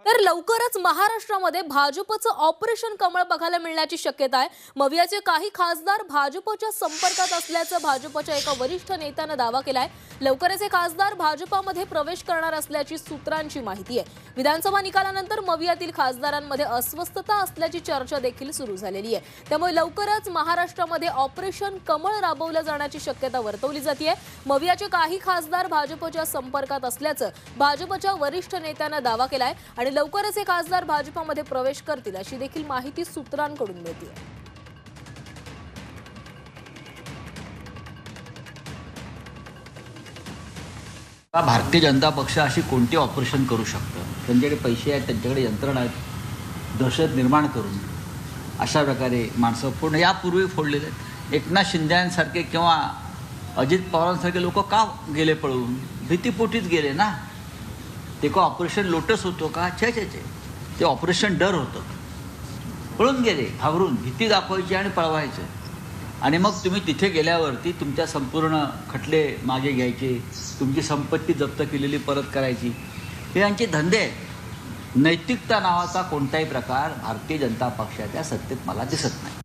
तर लवकरच महाराष्ट्रामध्ये भाजपचं ऑपरेशन कमळ बघायला मिळण्याची शक्यता आहे। मवियाचे काही खासदार भाजपच्या संपर्कात असल्याचं भाजपच्या एका वरिष्ठ नेत्यानं दावा केलाय। लवकरच हे खासदार भाजपमध्ये प्रवेश करणार असल्याची सूत्रांची माहिती आहे। विधानसभा निकालानंतर मवियातील खासदारांमध्ये अस्वस्थता असल्याची चर्चा देखील सुरू झालेली आहे। त्यामुळे लवकरच महाराष्ट्रामध्ये ऑपरेशन कमळ राबवलं जाण्याची शक्यता वर्तवली जाते। मवियाचे काही खासदार भाजपच्या संपर्कात असल्याचं भाजपच्या वरिष्ठ नेत्यानं दावा केलाय आणि लवकरच हे खासदार भाजपमध्ये प्रवेश करतील अशी देखील माहिती सूत्रांकडून मिळते। भारतीय जनता पक्ष अशी कोणती ऑपरेशन करू शकतं? त्यांच्याकडे पैसे आहेत, त्यांच्याकडे यंत्रणा आहेत, दहशत निर्माण करून अशा प्रकारे माणसं पूर्ण यापूर्वी फोडलेले आहेत। एकनाथ शिंदेसारखे किंवा अजित पवारांसारखे लोक का गेले पळून? भीतीपोटीच गेले ना। ते का ऑपरेशन लोटस होतो का? छे ते ऑपरेशन डर होतं। पळून गेले घाबरून, भीती दाखवायची आणि पळवायचं। आणि मग तुम्ही तिथे गेल्यावरती तुमच्या संपूर्ण खटले मागे घ्यायचे, तुमची संपत्ती जप्त केलेली परत करायची, हे यांचे धंदे आहेत। नैतिकता नावाचा कोणताही प्रकार भारतीय जनता पक्षाच्या सत्तेत मला दिसत नाही।